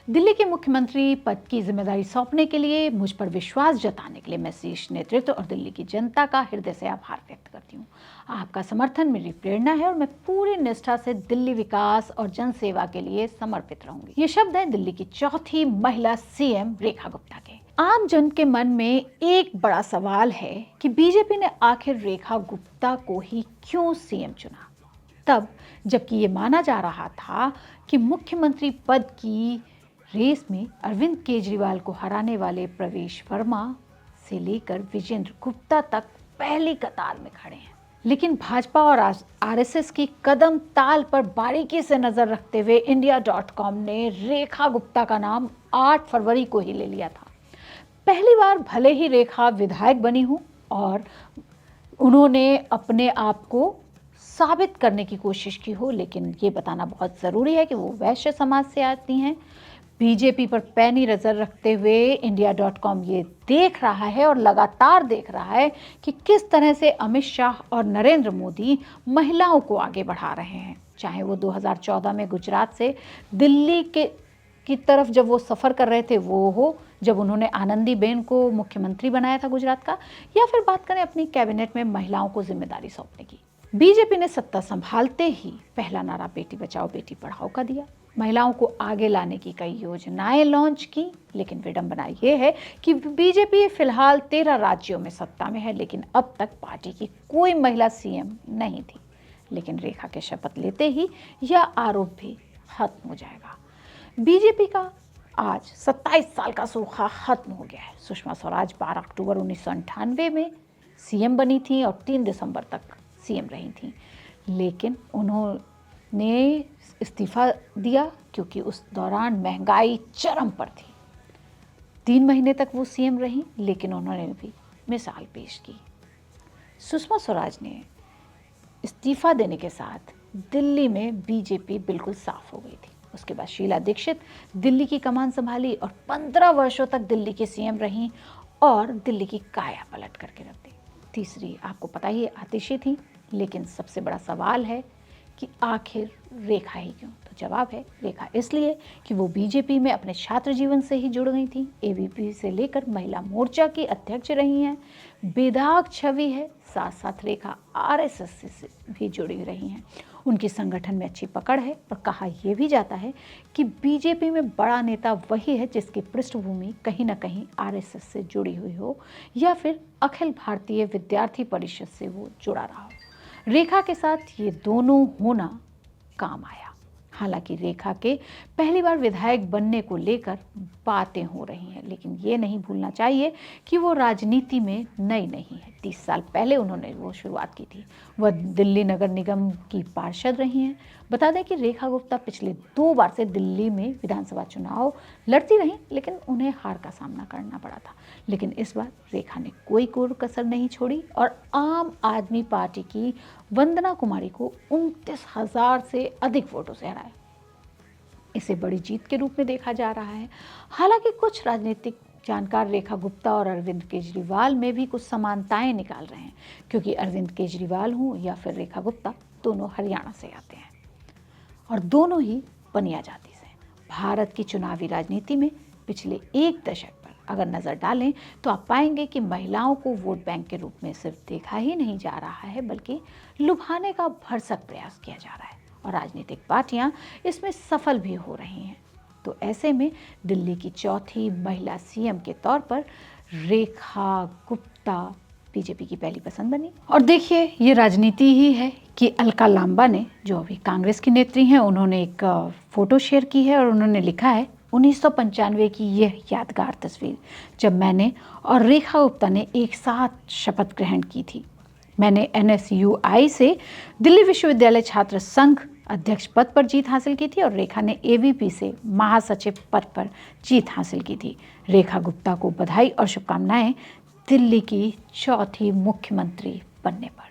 दिल्ली के मुख्यमंत्री पद की जिम्मेदारी सौंपने के लिए मुझ पर विश्वास जताने के लिए मैं शीर्ष नेतृत्व और दिल्ली की जनता का हृदय से आभार व्यक्त करती हूँ। आपका समर्थन मेरी प्रेरणा है और मैं पूरी निष्ठा से दिल्ली विकास और जन सेवा के लिए समर्पित रहूंगी। ये शब्द है दिल्ली की चौथी महिला सीएम रेखा गुप्ता के। आम जन के मन में एक बड़ा सवाल है कि बीजेपी ने आखिर रेखा गुप्ता को ही क्यों सीएम चुना, तब जबकि ये माना जा रहा था कि मुख्यमंत्री पद की रेस में अरविंद केजरीवाल को हराने वाले प्रवेश वर्मा से लेकर विजेंद्र गुप्ता तक पहली कतार में खड़े हैं। लेकिन भाजपा और आरएसएस की कदम ताल पर बारीकी से नजर रखते हुए India.com ने रेखा गुप्ता का नाम 8 फरवरी को ही ले लिया था। पहली बार भले ही रेखा विधायक बनी हूं और उन्होंने अपने आप को साबित करने की कोशिश की हो, लेकिन ये बताना बहुत ज़रूरी है कि वो वैश्य समाज से आती हैं। बीजेपी पर पैनी नज़र रखते हुए India.com ये देख रहा है और लगातार देख रहा है कि किस तरह से अमित शाह और नरेंद्र मोदी महिलाओं को आगे बढ़ा रहे हैं। चाहे वो 2014 में गुजरात से दिल्ली की तरफ जब वो सफ़र कर रहे थे वो हो, जब उन्होंने आनंदीबेन को मुख्यमंत्री बनाया था गुजरात का, या फिर बात करें अपनी कैबिनेट में महिलाओं को जिम्मेदारी सौंपने की। बीजेपी ने सत्ता संभालते ही पहला नारा बेटी बचाओ बेटी पढ़ाओ का दिया। महिलाओं को आगे लाने की कई योजनाएं लॉन्च की, लेकिन विडंबना ये है कि बीजेपी फिलहाल 13 राज्यों में सत्ता में है, लेकिन अब तक पार्टी की कोई महिला सीएम नहीं थी। लेकिन रेखा के शपथ लेते ही यह आरोप भी खत्म हो जाएगा। बीजेपी का आज 27 साल का सूखा खत्म हो गया है। सुषमा स्वराज 12 अक्टूबर 1998 में सीएम बनी थी और 3 दिसंबर तक सीएम रही थी, लेकिन उन्होंने इस्तीफा दिया क्योंकि उस दौरान महंगाई चरम पर थी। 3 महीने तक वो सीएम रही, लेकिन उन्होंने भी मिसाल पेश की। सुषमा स्वराज ने इस्तीफा देने के साथ दिल्ली में बीजेपी बिल्कुल साफ हो गई थी। उसके बाद शीला दीक्षित दिल्ली की कमान संभाली और 15 वर्षों तक दिल्ली की सीएम रहीं और दिल्ली की काया पलट करके रख दी। तीसरी आपको पता ही आतिशी थी, लेकिन सबसे बड़ा सवाल है कि आखिर रेखा ही क्यों? तो जवाब है रेखा इसलिए कि वो बीजेपी में अपने छात्र जीवन से ही जुड़ गई थी। एबीपी से लेकर महिला मोर्चा की अध्यक्ष रही हैं। बेदाग छवि है, साथ साथ रेखा आरएसएस से भी जुड़ी रही हैं। उनकी संगठन में अच्छी पकड़ है और कहा यह भी जाता है कि बीजेपी में बड़ा नेता वही है जिसकी पृष्ठभूमि कहीं ना कहीं आरएसएस से जुड़ी हुई हो या फिर अखिल भारतीय विद्यार्थी परिषद से वो जुड़ा रहा हो। रेखा के साथ ये दोनों होना काम आया। हालांकि रेखा के पहली बार विधायक बनने को लेकर बातें हो रही हैं, लेकिन ये नहीं भूलना चाहिए कि वो राजनीति में नई नहीं है। 30 साल पहले उन्होंने वो शुरुआत की थी। वह दिल्ली नगर निगम की पार्षद रही हैं। बता दें कि रेखा गुप्ता पिछले 2 बार से दिल्ली में विधानसभा चुनाव लड़ती रहीं, लेकिन उन्हें हार का सामना करना पड़ा था। लेकिन इस बार रेखा ने कोई कोर कसर नहीं छोड़ी और आम आदमी पार्टी की वंदना कुमारी को 29,000 से अधिक वोटों से हराया। इसे बड़ी जीत के रूप में देखा जा रहा है। हालांकि कुछ राजनीतिक जानकार रेखा गुप्ता और अरविंद केजरीवाल में भी कुछ समानताएं निकाल रहे हैं, क्योंकि अरविंद केजरीवाल हो या फिर रेखा गुप्ता, दोनों हरियाणा से आते हैं और दोनों ही बनिया जाति से। भारत की चुनावी राजनीति में पिछले 1 दशक पर अगर नज़र डालें तो आप पाएंगे कि महिलाओं को वोट बैंक के रूप में सिर्फ देखा ही नहीं जा रहा है, बल्कि लुभाने का भरसक प्रयास किया जा रहा है और राजनीतिक पार्टियां इसमें सफल भी हो रही हैं। तो ऐसे में दिल्ली की चौथी महिला सीएम के तौर पर रेखा गुप्ता बीजेपी की पहली पसंद बनी। और देखिए, ये राजनीति ही है कि अलका लांबा ने, जो अभी कांग्रेस की नेत्री हैं, उन्होंने एक फोटो शेयर की है और उन्होंने लिखा है 1995 की यह यादगार तस्वीर, जब मैंने और रेखा गुप्ता ने एक साथ शपथ ग्रहण की थी। मैंने NSUI से दिल्ली विश्वविद्यालय छात्र संघ अध्यक्ष पद पर जीत हासिल की थी और रेखा ने AVP से महासचिव पद पर जीत हासिल की थी। रेखा गुप्ता को बधाई और शुभकामनाएं दिल्ली की चौथी मुख्यमंत्री बनने पर।